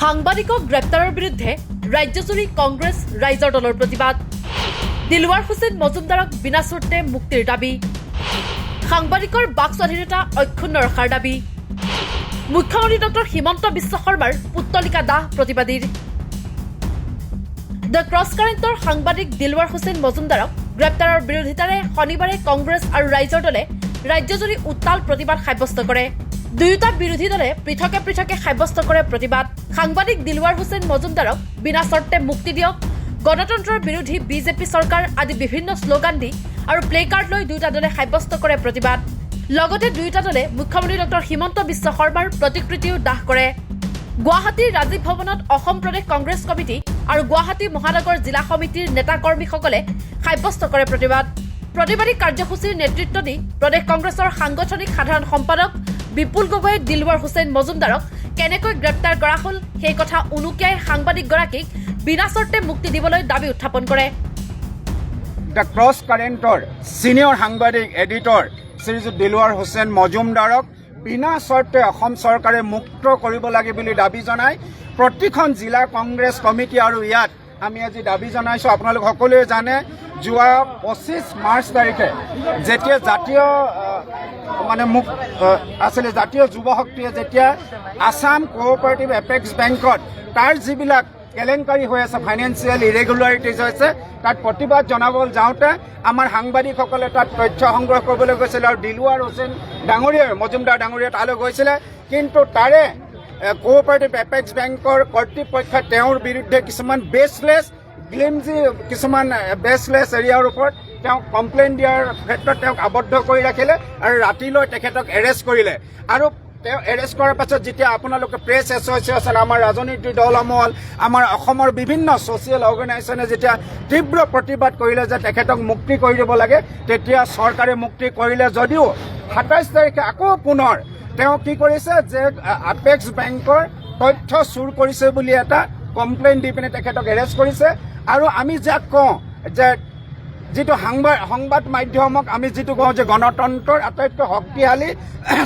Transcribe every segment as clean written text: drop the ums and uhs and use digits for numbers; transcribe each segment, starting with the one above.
সাংবাদিকক গ্ৰেপ্তাৰৰ বিৰুদ্ধে ৰাজ্যজুৰি কংগ্ৰেছ ৰাইজৰ দলৰ প্ৰতিবাদ। দিলৱাৰ হুছেইন মজুমদাৰক বিনা চৰ্তে মুক্তিৰ দাবী। সাংবাদিকৰ বাক স্বাধীনতা অক্ষুণ্ণ ৰখাৰ দাবী। মুখ্যমন্ত্ৰী ডক্টৰ হিমন্ত বিশ্ব শৰ্মাৰ পুত্তলিকা দাহ প্ৰতিবাদীৰ। দ্য ক্ৰছ কাৰেণ্টৰ সাংবাদিক দিলৱাৰ হুছেইন মজুমদাৰক গ্ৰেপ্তাৰৰ বিৰোধিতাৰে শনিবাৰে কংগ্ৰেছ আৰু ৰাইজৰ দলে ৰাজ্যজুৰি উত্তাল প্ৰতিবাদ সাব্যস্ত কৰে। দুয়োটা বিৰোধী দলে পৃথকে পৃথকে সাব্যস্ত কৰে প্ৰতিবাদ। সাংবাদিক দিলৱাৰ হুছেইন মজুমদাৰক বিনা চৰ্তে মুক্তি দিয়ক, গণতন্ত্ৰৰ বিৰোধী বিজেপি চৰকাৰ আদি বিভিন্ন শ্লোগান দি আৰু প্লে কাৰ্ড লৈ দুয়োটা দলে সাব্যস্ত কৰে প্ৰতিবাদ। লগতে দুয়োটা দলে মুখ্যমন্ত্ৰী ডক্টৰ হিমন্ত বিশ্ব শৰ্মাৰ প্ৰতিকৃতিও দাহ কৰে। গুৱাহাটীৰ ৰাজীৱ ভৱনত অসম প্ৰদেশ কংগ্ৰেছ কমিটি আৰু গুৱাহাটী মহানগৰ জিলা সমিতিৰ নেতা কৰ্মীসকলে সাব্যস্ত কৰে প্ৰতিবাদ। প্ৰতিবাদী কাৰ্যসূচীৰ নেতৃত্ব দি প্ৰদেশ কংগ্ৰেছৰ সাংগঠনিক সাধাৰণ সম্পাদক বিপুল গগৈয়ে দিলৱাৰ হুছেইন মজুমদাৰক কেনেকৈ গ্ৰেপ্তাৰ কৰা হ'ল সেই কথা উনুকিয়াই সাংবাদিকগৰাকীক বিনা চৰ্তে মুক্তি দিবলৈ দাবী উত্থাপন কৰে। দ্য ক্ৰছ কাৰেণ্টৰ ছিনিয়ৰ সাংবাদিক এডিটৰ শ্ৰীযুত দিলৱাৰ হুছেইন মজুমদাৰক বিনা চৰ্তে অসম চৰকাৰে মুক্ত কৰিব লাগে বুলি দাবী জনাই প্ৰতিখন জিলা কংগ্ৰেছ কমিটি আৰু ইয়াত আমি আজি দাবী জনাইছোঁ। আপোনালোক সকলোৱে জানে, যোৱা 25 মাৰ্চ তাৰিখে যেতিয়া জাতীয় জাতীয় যুৱ শক্তিয়ে যেতিয়া আছাম কোঅপাৰেটিভ এপেক্স বেংকত তাৰ যিবিলাক কেলেংকাৰী হৈ আছে, ফাইনেন্সিয়েল ইৰেগুলাৰিটিজ হৈছে, তাত প্ৰতিবাদ জনাবলৈ যাওঁতে আমাৰ সাংবাদিকসকলে তাত তথ্য সংগ্ৰহ কৰিবলৈ গৈছিলে আৰু দিলৱাৰ হুছেইন মজুমদাৰ ডাঙৰীয়া তালৈ গৈছিলে। কিন্তু তাৰে কোঅপাৰেটিভ এপেক্স বেংকৰ কৰ্তৃপক্ষই তেওঁৰ বিৰুদ্ধে কিছুমান বেছলেছ এৰিয়াৰ ওপৰত তেওঁক কমপ্লেইন দিয়াৰ ক্ষেত্ৰত তেওঁক আবদ্ধ কৰি ৰাখিলে আৰু ৰাতিলৈ তেখেতক এৰেষ্ট কৰিলে। আৰু তেওঁ এৰেষ্ট কৰাৰ পাছত যেতিয়া আপোনালোকে প্ৰেছ এছ'চিয়েশ্যন, আমাৰ ৰাজনীতিৰ দলসমূহ, আমাৰ অসমৰ বিভিন্ন ছ'চিয়েল অৰ্গেনাইজেশ্যনে যেতিয়া তীব্ৰ প্ৰতিবাদ কৰিলে যে তেখেতক মুক্তি কৰি দিব লাগে, তেতিয়া চৰকাৰে মুক্তি কৰিলে যদিও 27 তাৰিখে আকৌ পুনৰ তেওঁ কি কৰিছে যে এপেক্স বেংকৰ তথ্য চুৰ কৰিছে বুলি এটা কমপ্লেইন দি পিনে তেখেতক এৰেষ্ট কৰিছে। আৰু আমি যাক কওঁ যে যিটো সংবাদ মাধ্যমক আমি যিটো কওঁ যে গণতন্ত্ৰৰ আটাইতকৈ শক্তিশালী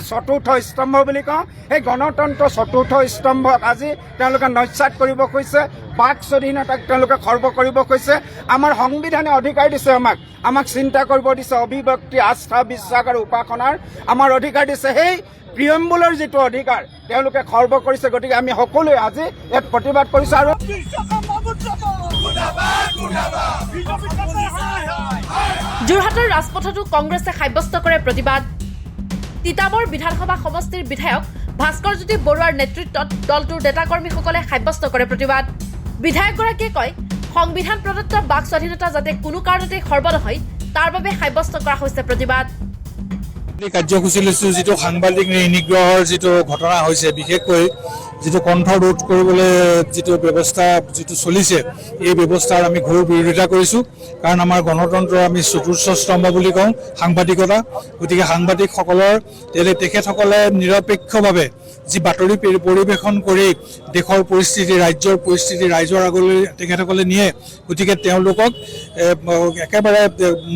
চতুৰ্থ স্তম্ভ বুলি কওঁ, সেই গণতন্ত্ৰৰ চতুৰ্থ স্তম্ভক আজি তেওঁলোকে নস্যাৎ কৰিব খুজিছে, বাক স্বাধীনতাক তেওঁলোকে খৰ্ব কৰিব খুজিছে। আমাৰ সংবিধানে অধিকাৰ দিছে, আমাক চিন্তা কৰিব দিছে, অভিব্যক্তি, আস্থা, বিশ্বাস আৰু উপাসনাৰ আমাৰ অধিকাৰ দিছে। সেই প্ৰিয়ম্বুলৰ যিটো অধিকাৰ তেওঁলোকে খৰ্ব কৰিছে। গতিকে আমি সকলোৱে আজি ইয়াত প্ৰতিবাদ কৰিছোঁ। আৰু যোৰহাটৰ ৰাজপথতো কংগ্ৰেছে সাব্যস্ত কৰে প্ৰতিবাদ। তিতাবৰ বিধানসভা সমষ্টিৰ বিধায়ক ভাস্কৰ জ্যোতি বৰুৱাৰ নেতৃত্বত দলটোৰ নেতাকৰ্মীসকলে সাব্যস্ত কৰে প্ৰতিবাদ। বিধায়কগৰাকীয়ে কয়, সংবিধান প্ৰদত্ত বাক স্বাধীনতা যাতে কোনো কাৰণতে খৰ্ব নহয় তাৰ বাবে সাব্যস্ত কৰা হৈছে প্ৰতিবাদ। কাৰ্যসূচী লৈছোঁ যিটো সাংবাদিক নিগ্ৰহৰ যিটো ঘটনা হৈছে, বিশেষকৈ যিটো কণ্ঠ ৰোধ কৰিবলৈ যিটো ব্যৱস্থা চলিছে, এই ব্যৱস্থাৰ আমি ঘোৰ বিৰোধিতা কৰিছোঁ। কাৰণ আমাৰ গণতন্ত্ৰৰ আমি চতুৰ্থ স্তম্ভ বুলি কওঁ সাংবাদিকতা। গতিকে সাংবাদিকসকলৰ তেখেতসকলে নিৰপেক্ষভাৱে যি বাতৰি পৰিৱেশন কৰি দেশৰ পৰিস্থিতি, ৰাজ্যৰ পৰিস্থিতি ৰাইজৰ আগলৈ তেখেতসকলে নিয়ে। গতিকে তেওঁলোকক একেবাৰে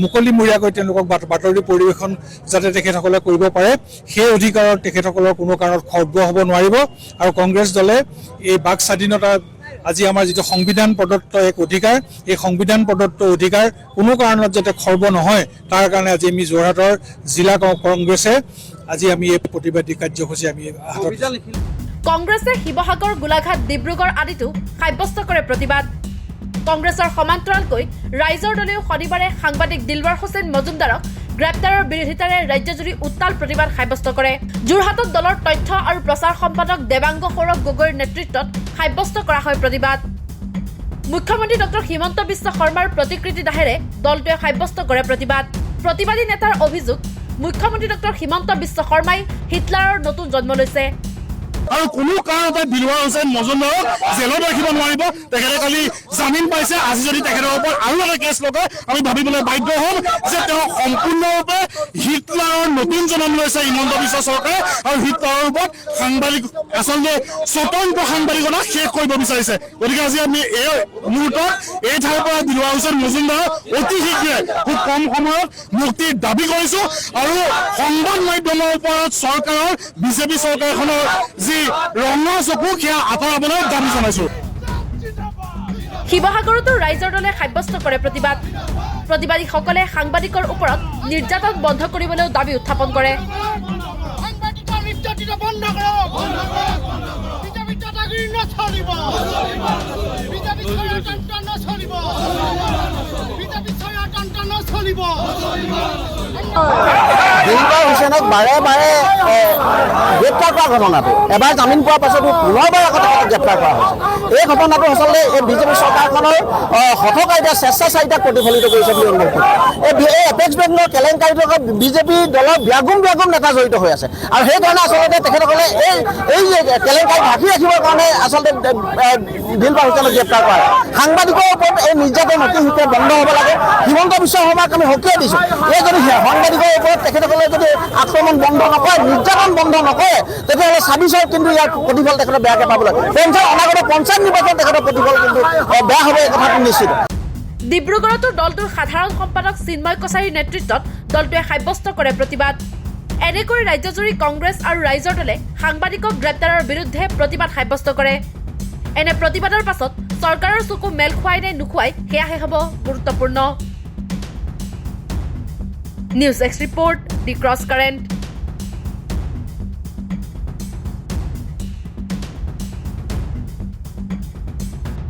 মুকলিমূৰীয়াকৈ তেওঁলোকক বাতৰি পৰিৱেশন যাতে তেখেতসকলে কৰিব পাৰে, সেই অধিকাৰত তেখেতসকলৰ কোনো কাৰণত খৰ্ব হ'ব নোৱাৰিব। আৰু কংগ্ৰেছ দলে এই বাক স্বাধীনতা, আজি আমাৰ যিটো সংবিধান প্ৰদত্ত এক অধিকাৰ, এই সংবিধান প্ৰদত্ত অধিকাৰ কোনো কাৰণত যাতে খৰ্ব নহয় তাৰ কাৰণে আজি আমি যোৰহাটৰ জিলা কংগ্ৰেছে আজি আমি এই প্ৰতিবাদী কাৰ্যসূচী আমি কংগ্ৰেছে শিৱসাগৰ, গোলাঘাট, ডিব্ৰুগড় আদিতো সাব্যস্ত কৰে প্ৰতিবাদ। কংগ্ৰেছৰ সমান্তৰালকৈ ৰাইজৰ দলেও শনিবাৰে সাংবাদিক দিলৱাৰ হুছেইন মজুমদাৰক গ্ৰেপ্তাৰৰ বিৰোধিতাৰে ৰাজ্যজুৰি উত্তাল প্ৰতিবাদ সাব্যস্ত কৰে। যোৰহাটত দলৰ তথ্য আৰু প্ৰচাৰ সম্পাদক দেৱাংগ সৌৰভ গগৈৰ নেতৃত্বত সাব্যস্ত কৰা হয় প্ৰতিবাদ। মুখ্যমন্ত্ৰী ডক্টৰ হিমন্ত বিশ্ব শৰ্মাৰ প্ৰতিকৃতি দাহেৰে দলটোৱে সাব্যস্ত কৰে প্ৰতিবাদ। প্ৰতিবাদী নেতাৰ অভিযোগ, মুখ্যমন্ত্ৰী ডক্টৰ হিমন্ত বিশ্ব শৰ্মাই হিটলাৰৰ নতুন জন্ম লৈছে। আৰু কোনো কাৰণতে দিলৱাৰ হুছেইন মজুমদাৰক জেলত ৰাখিব নোৱাৰিব। তেখেতে কালি জামিন পাইছে। আজি যদি তেখেতৰ ওপৰত আৰু এটা কেছ লগায়, আমি ভাবিবলৈ বাধ্য হ'ম যে তেওঁ সম্পূৰ্ণৰূপে হিটলাৰৰ নতুন জন্ম লৈছে হিমন্ত বিশ্ব চৰকাৰে, আৰু হিটলাৰৰ ওপৰত আচলতে স্বতন্ত্ৰ সাংবাদিকতা শেষ কৰিব বিচাৰিছে। গতিকে আজি আমি এই মুহূৰ্তত এই ঠাইৰ পৰা দিলৱাৰ হুছেইন মজুমদাৰক অতি শীঘ্ৰে খুব কম সময়ত মুক্তিৰ দাবী কৰিছোঁ। আৰু সংবাদ মাধ্যমৰ ওপৰত চৰকাৰৰ, বিজেপি চৰকাৰখনৰ যি যি ৰঙা চকু সেয়া আঁতৰাবলৈ দাবী জনাইছোঁ। শিৱসাগৰতো ৰাইজৰ দলে সাব্যস্ত কৰে প্ৰতিবাদ। প্ৰতিবাদীসকলে সাংবাদিকৰ ওপৰত নিৰ্যাতন বন্ধ কৰিবলৈও দাবী উত্থাপন কৰে। দিলবাৰ হুছেইনক বাৰে বাৰে গ্ৰেপ্তাৰ কৰা ঘটনাটো এবাৰ জামিন পোৱাৰ পাছতো পুনৰবাৰ আকৌ তেখেতক গ্ৰেপ্তাৰ কৰা হৈছে। এই ঘটনাটো আচলতে এই বিজেপি চৰকাৰখনৰ হঠকাৰিতা স্বেচ্ছাচাৰিতাক প্ৰতিফলিত কৰিছে বুলি অনুভৱ কৰোঁ। এই এপেক্স বেংকৰ কেলেংকাৰীৰ লগত বিজেপি দলৰ ব্যাগুম নেতা জড়িত হৈ আছে আৰু সেইকাৰণে আচলতে তেখেতসকলে এই কেলেংকাৰী ঢাকি ৰাখিবৰ কাৰণে আচলতে দিলবাৰ হুছেইনক গ্ৰেপ্তাৰ কৰা। সাংবাদিকৰ ওপৰত এই নিৰ্যাতন অতি শীঘ্ৰে বন্ধ হ'ব লাগে। হিমন্ত বিশ্ব শৰ্মাক আমি সকীয়াই দিছোঁ। এই যদি সাংবাদিকৰ ওপৰত তেখেতসকলে যদি আক্ৰমণ বন্ধ নকৰে, নিৰ্যাতন বন্ধ নকৰে, তেতিয়াহ'লে ২৬ কিন্তু ইয়াৰ প্ৰতিফল তেখেতে বেয়াকৈ পাবলৈ অনাগত পঞ্চায়ত নিৰ্বাচন তেখেতৰ প্ৰতিফল কিন্তু বেয়া হ'ব, এই কথাটো নিশ্চিত। ডিব্ৰুগড়তো দলটোৰ সাধাৰণ সম্পাদক চিন্ময় কছাৰীৰ নেতৃত্বত দলটোৱে সাব্যস্ত কৰে প্ৰতিবাদ। এনেকৈ ৰাজ্যজুৰি কংগ্ৰেছ আৰু ৰাইজৰ দলে সাংবাদিকক গ্ৰেপ্তাৰৰ বিৰুদ্ধে প্ৰতিবাদ সাব্যস্ত কৰে। এনে প্ৰতিবাদৰ পাছত চৰকাৰৰ চকু মেল খুৱাই নে নোখোৱাই সেয়াহে হ'ব গুৰুত্বপূৰ্ণ। নিউজ এক্স ৰিপৰ্ট, দি ক্ৰছ কাৰেণ্ট।